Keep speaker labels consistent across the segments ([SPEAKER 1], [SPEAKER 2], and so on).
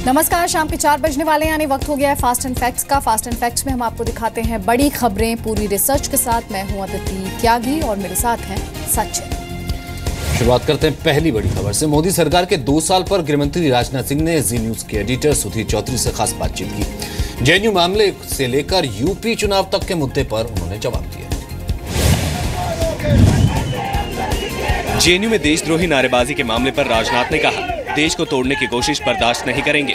[SPEAKER 1] नमस्कार, शाम के 4 बजने वाले यानी वक्त हो गया है फास्ट एंड फैक्ट्स का। फास्ट एंड फैक्ट्स में हम आपको दिखाते हैं बड़ी खबरें पूरी रिसर्च के साथ। मैं हूं अदिति त्यागी और मेरे साथ हैं सचिन।
[SPEAKER 2] शुरुआत करते हैं पहली बड़ी खबर से। मोदी सरकार के 2 साल पर गृहमंत्री राजनाथ सिंह ने जी न्यूज के एडिटर सुधीर चौधरी से खास बातचीत की। जेएनयू मामले से लेकर यूपी चुनाव तक के मुद्दे पर उन्होंने जवाब दिया।
[SPEAKER 3] जेएनयू में देशद्रोही नारेबाजी के मामले पर राजनाथ ने कहा, देश को तोड़ने की कोशिश बर्दाश्त नहीं करेंगे।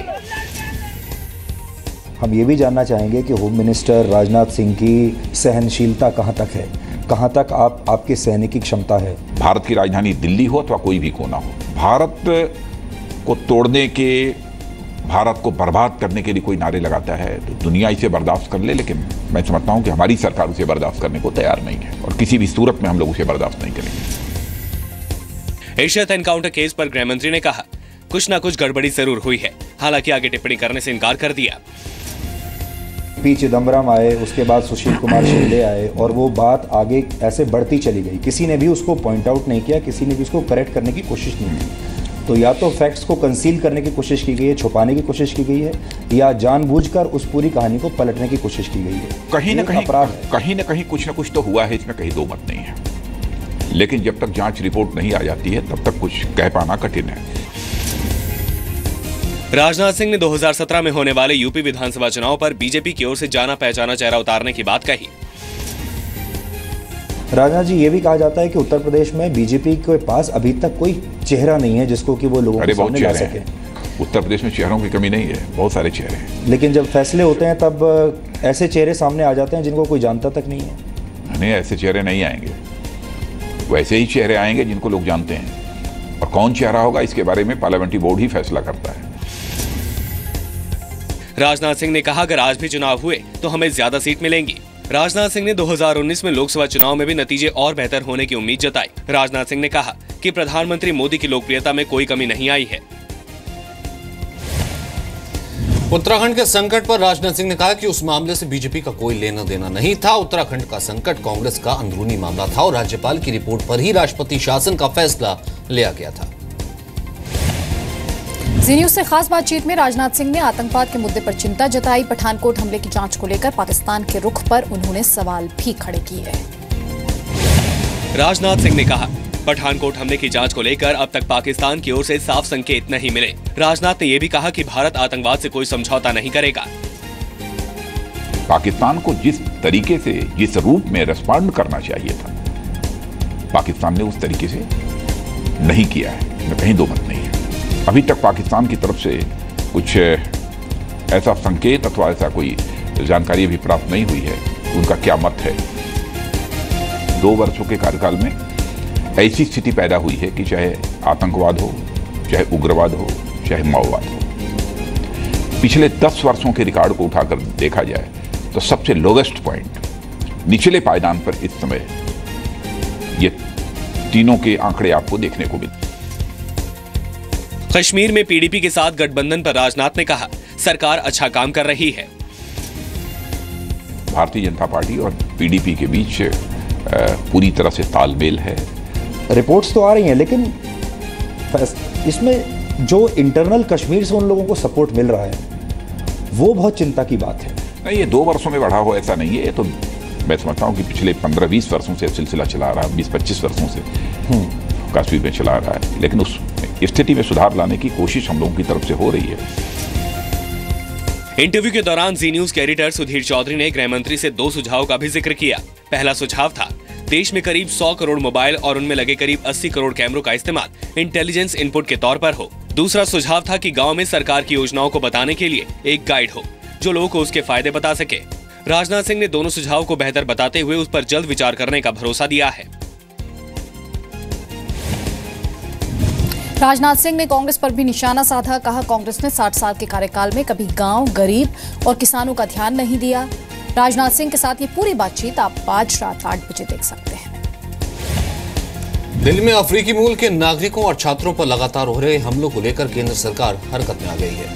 [SPEAKER 4] हम ये भी जानना चाहेंगे कि होम मिनिस्टर राजनाथ सिंह की सहनशीलता कहां तक है, कहां तक आपकी सहने की क्षमता है।
[SPEAKER 5] भारत की राजधानी दिल्ली हो अथवा कोई भी कोना हो, भारत को तोड़ने के, भारत को बर्बाद करने के लिए कोई नारे लगाता है तो दुनिया इसे बर्दाश्त कर ले, लेकिन मैं समझता हूं कि हमारी सरकार उसे बर्दाश्त करने को तैयार नहीं है और किसी भी सूरत में हम लोग उसे बर्दाश्त नहीं करेंगे।
[SPEAKER 3] एशियत एनकाउंटर केस पर गृहमंत्री ने कहा, कुछ ना कुछ गड़बड़ी जरूर हुई है, हालांकि आगे टिप्पणी करने से इनकार कर दिया।
[SPEAKER 4] पी चिदम्बरम आए, उसके बाद सुशील कुमार शिंदे आए और वो बात आगे ऐसे बढ़ती चली गई। किसी ने भी उसको पॉइंट आउट नहीं किया, किसी ने भी उसको करेक्ट करने की कोशिश नहीं की। तो या तो फैक्ट्स को कंसील करने की कोशिश की गई है, छुपाने की कोशिश की गई है, या जानबूझकर उस पूरी कहानी को पलटने की कोशिश की गई है।
[SPEAKER 5] कहीं ना कहीं कुछ ना कुछ तो हुआ है, इसमें कहीं दो मत नहीं है, लेकिन जब तक जांच रिपोर्ट नहीं आ जाती है तब तक कुछ कह पाना कठिन है।
[SPEAKER 3] राजनाथ सिंह ने 2017 में होने वाले यूपी विधानसभा चुनाव पर बीजेपी की ओर से जाना पहचाना चेहरा उतारने की बात कही।
[SPEAKER 4] राजनाथ जी, ये भी कहा जाता है कि उत्तर प्रदेश में बीजेपी के पास अभी तक कोई चेहरा नहीं है जिसको कि वो लोगों के सामने ला सके।
[SPEAKER 5] उत्तर प्रदेश में चेहरों की कमी नहीं है, बहुत सारे चेहरे हैं,
[SPEAKER 4] लेकिन जब फैसले होते हैं तब ऐसे चेहरे सामने आ जाते हैं जिनको कोई जानता तक नहीं है।
[SPEAKER 5] नहीं, ऐसे चेहरे नहीं आएंगे, वैसे ही चेहरे आएंगे जिनको लोग जानते हैं, और कौन चेहरा होगा इसके बारे में पार्लियामेंट्री बोर्ड ही फैसला करता है।
[SPEAKER 3] राजनाथ सिंह ने कहा, अगर आज भी चुनाव हुए तो हमें ज्यादा सीट मिलेंगी। राजनाथ सिंह ने 2019 में लोकसभा चुनाव में भी नतीजे और बेहतर होने की उम्मीद जताई। राजनाथ सिंह ने कहा कि प्रधानमंत्री मोदी की लोकप्रियता में कोई कमी नहीं आई है।
[SPEAKER 2] उत्तराखंड के संकट पर राजनाथ सिंह ने कहा कि उस मामले से बीजेपी का कोई लेना देना नहीं था। उत्तराखंड का संकट कांग्रेस का अंदरूनी मामला था और राज्यपाल की रिपोर्ट पर ही राष्ट्रपति शासन का फैसला लिया गया था।
[SPEAKER 1] जी न्यूज से खास बातचीत में राजनाथ सिंह ने आतंकवाद के मुद्दे पर चिंता जताई। पठानकोट हमले की जांच को लेकर पाकिस्तान के रुख पर उन्होंने सवाल भी खड़े किए।
[SPEAKER 3] राजनाथ सिंह ने कहा, पठानकोट हमले की जांच को लेकर अब तक पाकिस्तान की ओर से साफ संकेत नहीं मिले। राजनाथ ने यह भी कहा कि भारत आतंकवाद से कोई समझौता नहीं करेगा।
[SPEAKER 5] पाकिस्तान को जिस तरीके से, जिस रूप में रिस्पॉन्ड करना चाहिए था, पाकिस्तान ने उस तरीके से नहीं किया है, इसमें कहीं दो मत नहीं है। अभी तक पाकिस्तान की तरफ से कुछ ऐसा संकेत अथवा ऐसा कोई जानकारी भी प्राप्त नहीं हुई है उनका क्या मत है। 2 वर्षों के कार्यकाल में ऐसी स्थिति पैदा हुई है कि चाहे आतंकवाद हो, चाहे उग्रवाद हो, चाहे माओवाद हो, पिछले 10 वर्षों के रिकॉर्ड को उठाकर देखा जाए तो सबसे लोवेस्ट पॉइंट, निचले पायदान पर इस समय ये तीनों के आंकड़े आपको देखने को मिलते।
[SPEAKER 3] कश्मीर में पीडीपी के साथ गठबंधन पर राजनाथ ने कहा, सरकार अच्छा काम कर रही है।
[SPEAKER 5] भारतीय जनता पार्टी और पीडीपी के बीच पूरी तरह से तालमेल है।
[SPEAKER 4] रिपोर्ट्स तो आ रही हैं, लेकिन इसमें जो इंटरनल कश्मीर से उन लोगों को सपोर्ट मिल रहा है वो बहुत चिंता की बात है।
[SPEAKER 5] नहीं, ये 2 वर्षों में बढ़ा हो ऐसा नहीं है, ये तो मैं समझता हूँ कि पिछले 15-20 वर्षों से सिलसिला चला रहा है, 20-25 वर्षों से कश्मीर में चला रहा है, लेकिन उस स्थिति में सुधार लाने की कोशिश हम लोगों की तरफ से हो रही है।
[SPEAKER 3] इंटरव्यू के दौरान जी न्यूज के एडिटर सुधीर चौधरी ने गृहमंत्री से 2 सुझाव का भी जिक्र किया। पहला सुझाव था, देश में करीब 100 करोड़ मोबाइल और उनमें लगे करीब 80 करोड़ कैमरों का इस्तेमाल इंटेलिजेंस इनपुट के तौर पर हो। दूसरा सुझाव था कि गांव में सरकार की योजनाओं को बताने के लिए एक गाइड हो जो लोगों को उसके फायदे बता सके। राजनाथ सिंह ने दोनों सुझाव को बेहतर बताते हुए उस पर जल्द विचार करने का भरोसा दिया है।
[SPEAKER 1] राजनाथ सिंह ने कांग्रेस पर भी निशाना साधा। कहा, कांग्रेस ने 60 साल के कार्यकाल में कभी गांव, गरीब और किसानों का ध्यान नहीं दिया। राजनाथ सिंह के साथ ये पूरी बातचीत आप आज रात 8 बजे देख सकते हैं।
[SPEAKER 2] दिल्ली में अफ्रीकी मूल के नागरिकों और छात्रों पर लगातार हो रहे हमलों को लेकर केंद्र सरकार हरकत में आ गई है।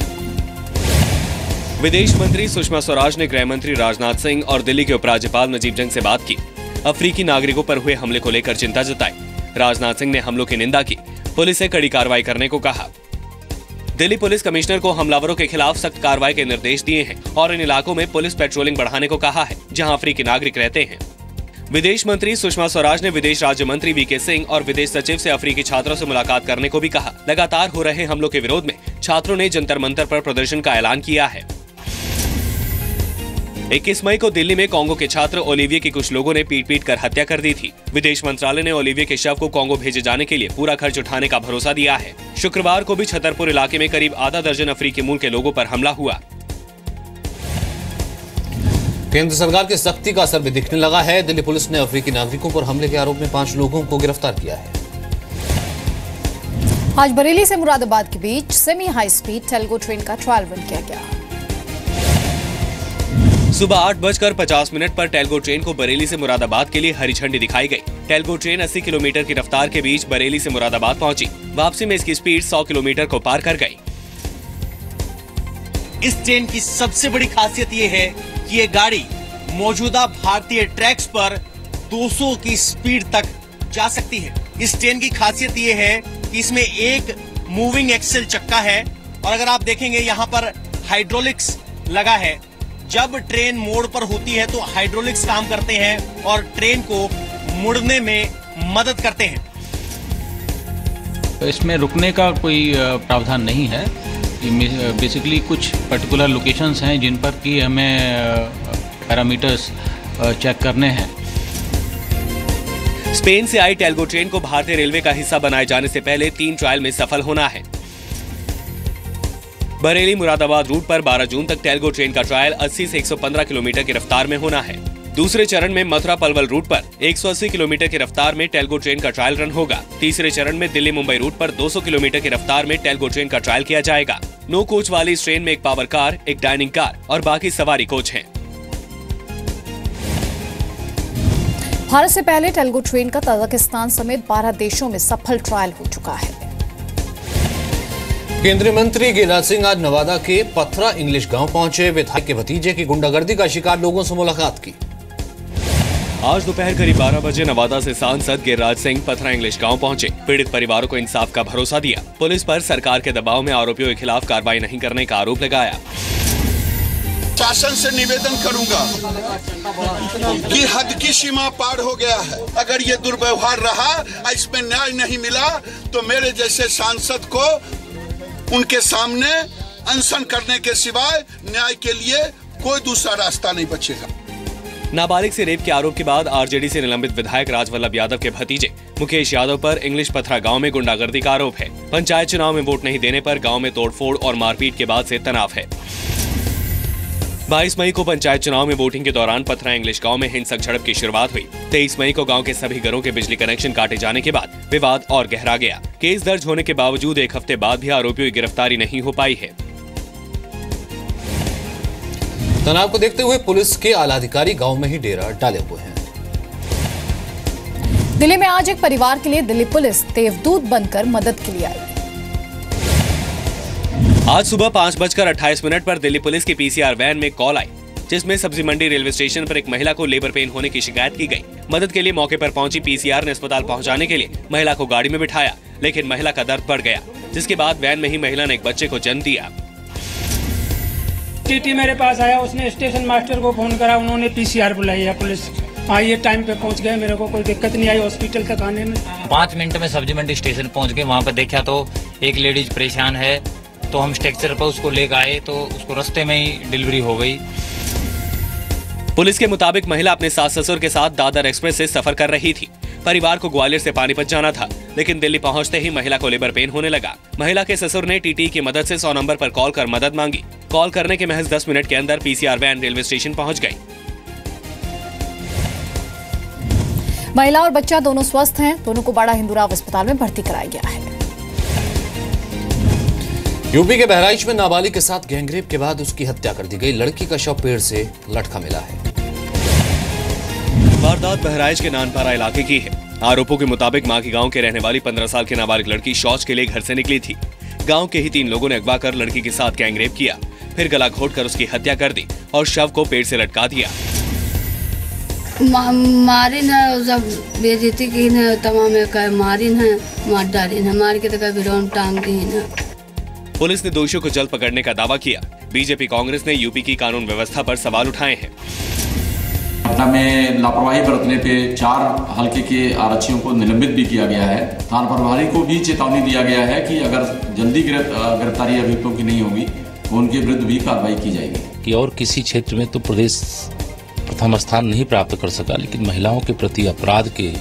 [SPEAKER 3] विदेश मंत्री सुषमा स्वराज ने गृह मंत्री राजनाथ सिंह और दिल्ली के उपराज्यपाल नजीब जंग से बात की। अफ्रीकी नागरिकों पर हुए हमले को लेकर चिंता जताई। राजनाथ सिंह ने हमलों की निंदा की, पुलिस से कड़ी कार्रवाई करने को कहा। दिल्ली पुलिस कमिश्नर को हमलावरों के खिलाफ सख्त कार्रवाई के निर्देश दिए हैं और इन इलाकों में पुलिस पेट्रोलिंग बढ़ाने को कहा है जहां अफ्रीकी नागरिक रहते हैं। विदेश मंत्री सुषमा स्वराज ने विदेश राज्य मंत्री वीके सिंह और विदेश सचिव से अफ्रीकी छात्रों से मुलाकात करने को भी कहा। लगातार हो रहे हमलों के विरोध में छात्रों ने जंतर मंतर पर प्रदर्शन का ऐलान किया है। 21 मई को दिल्ली में कांगो के छात्र ओलिविये की कुछ लोगों ने पीट कर हत्या कर दी थी। विदेश मंत्रालय ने ओलिविये के शव को कांगो भेजे जाने के लिए पूरा खर्च उठाने का भरोसा दिया है। शुक्रवार को भी छतरपुर इलाके में करीब आधा दर्जन अफ्रीकी मूल के लोगों पर हमला हुआ।
[SPEAKER 2] केंद्र सरकार की सख्ती का असर भी दिखने लगा है। दिल्ली पुलिस ने अफ्रीकी नागरिकों पर हमले के आरोप में 5 लोगों को गिरफ्तार किया है।
[SPEAKER 1] आज बरेली से मुरादाबाद के बीच semi high speed Talgo train का ट्रायल रन किया गया।
[SPEAKER 3] सुबह 8:50 पर टेलगो ट्रेन को बरेली से मुरादाबाद के लिए हरी झंडी दिखाई गई। टेलगो ट्रेन 80 किलोमीटर की रफ्तार के बीच बरेली से मुरादाबाद पहुंची। वापसी में इसकी स्पीड 100 किलोमीटर को पार कर गई।
[SPEAKER 6] इस ट्रेन की सबसे बड़ी खासियत ये है कि ये गाड़ी मौजूदा भारतीय ट्रैक्स पर 200 की स्पीड तक जा सकती है। इस ट्रेन की खासियत ये है कि इसमें एक मूविंग एक्सेल चक्का है और अगर आप देखेंगे यहाँ पर हाइड्रोलिक्स लगा है। जब ट्रेन मोड़ पर होती है तो हाइड्रोलिक्स काम करते हैं और ट्रेन को मुड़ने में मदद करते हैं।
[SPEAKER 7] इसमें रुकने का कोई प्रावधान नहीं है। बेसिकली कुछ पर्टिकुलर लोकेशंस हैं जिन पर कि हमें पैरामीटर्स चेक करने हैं।
[SPEAKER 3] स्पेन से आई टेलगो ट्रेन को भारतीय रेलवे का हिस्सा बनाए जाने से पहले 3 ट्रायल में सफल होना है। बरेली मुरादाबाद रूट पर 12 जून तक टेलगो ट्रेन का ट्रायल 80 से 115 किलोमीटर की रफ्तार में होना है। दूसरे चरण में मथुरा पलवल रूट पर 180 किलोमीटर की रफ्तार में टेलगो ट्रेन का ट्रायल रन होगा। तीसरे चरण में दिल्ली मुंबई रूट पर 200 किलोमीटर की रफ्तार में टेलगो ट्रेन का ट्रायल किया जाएगा। 9 कोच वाली इस ट्रेन में एक पावर कार, एक डाइनिंग कार और बाकी सवारी कोच हैं।
[SPEAKER 1] भारत से पहले टेलगो ट्रेन का तजाकिस्तान समेत 12 देशों में सफल ट्रायल हो चुका है।
[SPEAKER 2] केंद्रीय मंत्री गिरिराज सिंह आज नवादा के पथरा इंग्लिश गांव पहुंचे। विधायक के भतीजे की गुंडागर्दी का शिकार लोगों से मुलाकात की।
[SPEAKER 3] आज दोपहर करीब 12 बजे नवादा से सांसद गिरिराज सिंह पथरा इंग्लिश गांव पहुंचे। पीड़ित परिवारों को इंसाफ का भरोसा दिया। पुलिस पर सरकार के दबाव में आरोपियों के खिलाफ कार्रवाई नहीं करने का आरोप लगाया।
[SPEAKER 8] शासन से निवेदन करूंगा कि हद की सीमा पार हो गया है। अगर ये दुर्व्यवहार रहा, इसमें न्याय नहीं मिला तो मेरे जैसे सांसद को उनके सामने अनशन करने के सिवाय न्याय के लिए कोई दूसरा रास्ता नहीं बचेगा।
[SPEAKER 3] नाबालिग से रेप के आरोप के बाद आरजेडी से निलंबित विधायक राजवल्लभ यादव के भतीजे मुकेश यादव पर इंग्लिश पथरा गांव में गुंडागर्दी का आरोप है। पंचायत चुनाव में वोट नहीं देने पर गांव में तोड़फोड़ और मारपीट के बाद से तनाव है। 22 मई को पंचायत चुनाव में वोटिंग के दौरान पथरा इंग्लिश गांव में हिंसक झड़प की शुरुआत हुई। 23 मई को गांव के सभी घरों के बिजली कनेक्शन काटे जाने के बाद विवाद और गहरा गया। केस दर्ज होने के बावजूद 1 हफ्ते बाद भी आरोपियों की गिरफ्तारी नहीं हो पाई है।
[SPEAKER 2] तनाव को देखते हुए पुलिस के आला अधिकारी गांव में ही डेरा डाले हुए हैं।
[SPEAKER 1] दिल्ली में आज एक परिवार के लिए दिल्ली पुलिस देवदूत बनकर मदद के लिए आई।
[SPEAKER 3] आज सुबह 5:28 पर दिल्ली पुलिस की पीसीआर वैन में कॉल आई, जिसमें सब्जी मंडी रेलवे स्टेशन पर एक महिला को लेबर पेन होने की शिकायत की गई। मदद के लिए मौके पर पहुंची पीसीआर ने अस्पताल पहुंचाने के लिए महिला को गाड़ी में बिठाया, लेकिन महिला का दर्द बढ़ गया, जिसके बाद वैन में ही महिला ने एक बच्चे को जन्म दिया।
[SPEAKER 9] टीटी मेरे पास आया, उसने स्टेशन मास्टर को फोन करा, उन्होंने पीसीआर बुलाई है। पुलिस आई, टाइम पे पहुंच गए, मेरे को कोई दिक्कत नहीं आई हॉस्पिटल तक आने में।
[SPEAKER 10] 5 मिनट में सब्जी मंडी स्टेशन पहुंच गए। वहाँ पर देखा तो एक लेडीज परेशान है, तो हम स्ट्रेचर पर उसको ले गए, तो उसको रास्ते में ही डिलीवरी हो गई।
[SPEAKER 3] पुलिस के मुताबिक महिला अपने सास ससुर के साथ दादर एक्सप्रेस से सफर कर रही थी। परिवार को ग्वालियर से पानीपत जाना था, लेकिन दिल्ली पहुंचते ही महिला को लेबर पेन होने लगा। महिला के ससुर ने टीटी की मदद से 100 नंबर पर कॉल कर मदद मांगी। कॉल करने के महज 10 मिनट के अंदर पीसीआर वैन रेलवे स्टेशन पहुंच गई।
[SPEAKER 1] महिला और बच्चा दोनों स्वस्थ हैं। दोनों को बड़ा हिंदुराव अस्पताल में भर्ती कराया गया है।
[SPEAKER 2] यूपी के बहराइच में नाबालिग के साथ गैंगरेप के बाद उसकी हत्या कर दी गई। लड़की का शव पेड़ से लटका मिला है।
[SPEAKER 3] वारदात बहराइच के नानपारा इलाके की है। आरोपों के मुताबिक माघी गांव के रहने वाली 15 साल की नाबालिग लड़की शौच के लिए घर से निकली थी। गांव के ही 3 लोगों ने अगवा कर लड़की के साथ गैंगरेप किया, फिर गला घोटकर उसकी हत्या कर दी और शव को पेड़ से लटका दिया।
[SPEAKER 11] मारी न सब बेइज्जती की न, तमाम मारी न, मार डाली न, मार के तो कभी रोन टांग दी न।
[SPEAKER 3] पुलिस ने दोषियों को जल्द पकड़ने का दावा किया। बीजेपी कांग्रेस ने यूपी की कानून व्यवस्था पर सवाल उठाए हैं।
[SPEAKER 12] घटना में लापरवाही बरतने पे 4 हल्के के आरक्षियों को निलंबित भी किया गया है। थाना प्रभारी को भी चेतावनी दिया गया है कि अगर जल्दी गिरफ्तारी अभियुक्तों की नहीं होगी तो उनके विरुद्ध भी कार्रवाई की जाएगी।
[SPEAKER 13] कि और किसी क्षेत्र में तो प्रदेश प्रथम स्थान नहीं प्राप्त कर सका, लेकिन महिलाओं के प्रति अपराध के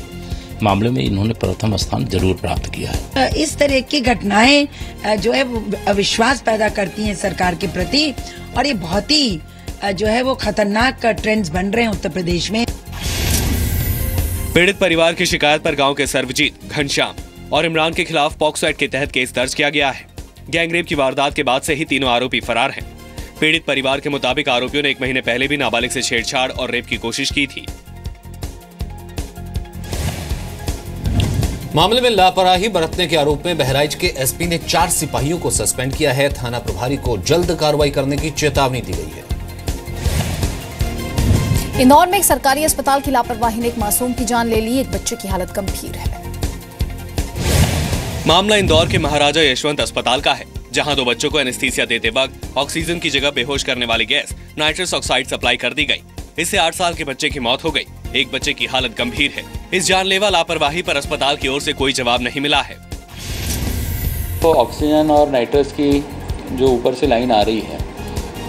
[SPEAKER 13] मामले में इन्होंने प्रथम स्थान जरूर प्राप्त किया है।
[SPEAKER 14] इस तरह की घटनाएं जो है वो अविश्वास पैदा करती हैं सरकार के प्रति, और ये बहुत ही जो है वो खतरनाक ट्रेंड्स बन रहे हैं उत्तर प्रदेश में।
[SPEAKER 3] पीड़ित परिवार की शिकायत पर गांव के सर्वजीत, घनश्याम और इमरान के खिलाफ पॉक्सो एक्ट के तहत केस दर्ज किया गया है। गैंगरेप की वारदात के बाद से ही तीनों आरोपी फरार हैं। पीड़ित परिवार के मुताबिक आरोपियों ने 1 महीने पहले भी नाबालिग से छेड़छाड़ और रेप की कोशिश की थी।
[SPEAKER 2] मामले में लापरवाही बरतने के आरोप में बहराइच के एसपी ने 4 सिपाहियों को सस्पेंड किया है। थाना प्रभारी को जल्द कार्रवाई करने की चेतावनी दी गई है।
[SPEAKER 1] इंदौर में एक सरकारी अस्पताल की लापरवाही ने एक मासूम की जान ले ली। एक बच्चे की हालत गंभीर है।
[SPEAKER 3] मामला इंदौर के महाराजा यशवंत अस्पताल का है, जहां 2 बच्चों को एनेस्थीसिया देते वक्त ऑक्सीजन की जगह बेहोश करने वाली गैस नाइट्रस ऑक्साइड सप्लाई कर दी गई। इससे 8 साल के बच्चे की मौत हो गई। एक बच्चे की हालत गंभीर है। इस जानलेवा लापरवाही पर अस्पताल की ओर से कोई जवाब नहीं मिला है।
[SPEAKER 15] तो ऑक्सीजन और नाइट्रस की जो ऊपर से लाइन आ रही है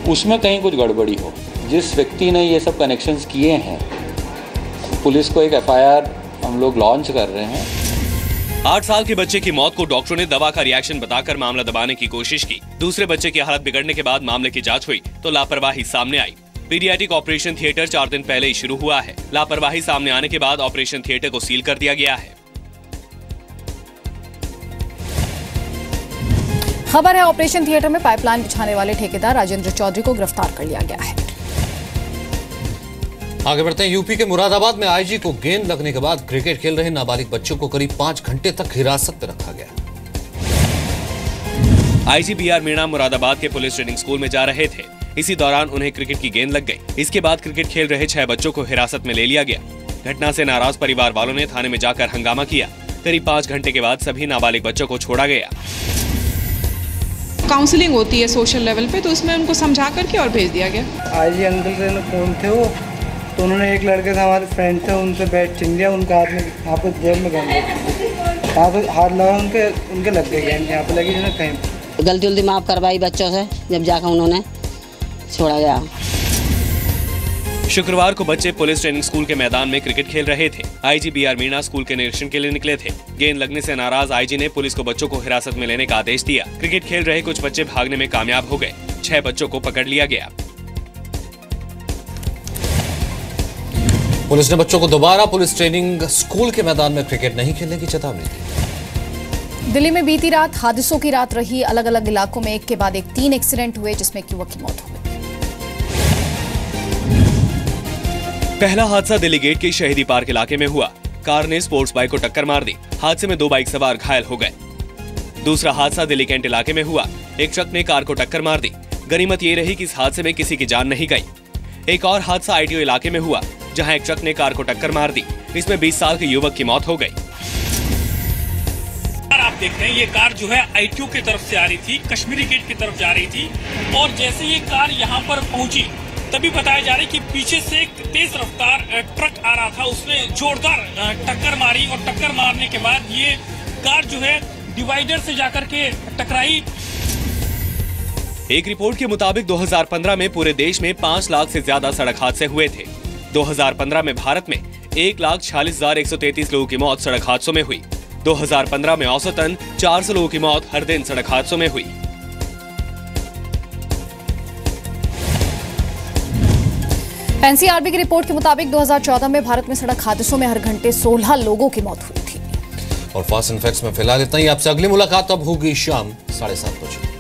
[SPEAKER 15] उसमें कहीं कुछ गड़बड़ी हो। जिस व्यक्ति ने ये सब कनेक्शंस किए हैं, पुलिस को एक FIR हम लोग लॉन्च कर रहे हैं।
[SPEAKER 3] 8 साल के बच्चे की मौत को डॉक्टरों ने दवा का रिएक्शन बताकर मामला दबाने की कोशिश की। दूसरे बच्चे की हालत बिगड़ने के बाद मामले की जांच हुई तो लापरवाही सामने आई। पीडियाट्रिक ऑपरेशन थिएटर 4 दिन पहले ही शुरू हुआ है। लापरवाही सामने आने के बाद ऑपरेशन थिएटर को सील कर दिया गया है।
[SPEAKER 1] खबर है ऑपरेशन थिएटर में पाइपलाइन बिछाने वाले ठेकेदार राजेंद्र चौधरी को गिरफ्तार कर लिया गया है।
[SPEAKER 2] आगे बढ़ते हैं। यूपी के मुरादाबाद में आईजी को गेंद लगने के बाद क्रिकेट खेल रहे नाबालिग बच्चों को करीब 5 घंटे तक हिरासत में रखा गया।
[SPEAKER 3] आईजी BR मीणा मुरादाबाद के पुलिस ट्रेनिंग स्कूल में जा रहे थे। इसी दौरान उन्हें क्रिकेट की गेंद लग गई। इसके बाद क्रिकेट खेल रहे 6 बच्चों को हिरासत में ले लिया गया। घटना से नाराज परिवार वालों ने थाने में जाकर हंगामा किया। करीब 5 घंटे के बाद सभी नाबालिग बच्चों को छोड़ा गया।
[SPEAKER 16] काउंसलिंग होती है सोशल लेवल पे, तो उसमें उनको समझा करके और भेज दिया गया।
[SPEAKER 17] आईजी अंकल से फोन थे वो, तो उन्होंने एक लड़के से हमारे फ्रेंड थे उनसे बैट छीन लिया। उनके हाथ में यहाँ पे जेब में गए, यहाँ पे हाथ लगा उनके लग गए गेंद, यहाँ पे लगी जिन्हें कहीं।
[SPEAKER 11] गलती उल्टी माफ़ करवाई बच्चों से, जब जाकर उन्होंने छोड़ा गया।
[SPEAKER 3] शुक्रवार को बच्चे पुलिस ट्रेनिंग स्कूल के मैदान में क्रिकेट खेल रहे थे। आईजी BR मीणा स्कूल के निरीक्षण के लिए निकले थे। गेंद लगने से नाराज आईजी ने पुलिस को बच्चों को हिरासत में लेने का आदेश दिया। क्रिकेट खेल रहे कुछ बच्चे भागने में कामयाब हो गए। 6 बच्चों को पकड़ लिया गया।
[SPEAKER 2] पुलिस ने बच्चों को दोबारा पुलिस ट्रेनिंग स्कूल के मैदान में क्रिकेट नहीं खेलने की चेतावनी दी।
[SPEAKER 1] दिल्ली में बीती रात हादसों की रात रही। अलग अलग इलाकों में एक के बाद एक 3 एक्सीडेंट हुए, जिसमें एक युवक की मौत हो गई।
[SPEAKER 3] पहला हादसा दिल्ली गेट के शहीदी पार्क इलाके में हुआ। कार ने स्पोर्ट्स बाइक को टक्कर मार दी। हादसे में 2 बाइक सवार घायल हो गए। दूसरा हादसा दिल्ली कैंट इलाके में हुआ। एक ट्रक ने कार को टक्कर मार दी। गनीमत ये रही कि इस हादसे में किसी की जान नहीं गई। एक और हादसा ITO इलाके में हुआ, जहां एक ट्रक ने कार को टक्कर मार दी। इसमें 20 साल के युवक की मौत हो गई।
[SPEAKER 18] आप देख रहे हैं ये कार जो है ITO की तरफ से आ रही थी, कश्मीरी गेट की तरफ जा रही थी, और जैसे ये कार यहाँ पर पहुंची तभी बताया जा रहा है कि पीछे से एक तेज रफ्तार ट्रक आ रहा था। उसने जोरदार टक्कर मारी और टक्कर मारने के बाद ये कार जो है डिवाइडर से जाकर के टकराई।
[SPEAKER 3] एक रिपोर्ट के मुताबिक 2015 में पूरे देश में 5 लाख से ज्यादा सड़क हादसे हुए थे। 2015 में भारत में 1,46,133 लोगों की मौत सड़क हादसों में हुई। 2015 में औसतन 400 लोगों की मौत हर दिन सड़क हादसों में हुई।
[SPEAKER 1] NCRB की रिपोर्ट के मुताबिक 2014 में भारत में सड़क हादसों में हर घंटे 16 लोगों की मौत हुई थी।
[SPEAKER 2] और फास्ट एंड फैक्ट्स में फिलहाल इतना ही। आपसे अगली मुलाकात अब होगी शाम 7:30 बजे।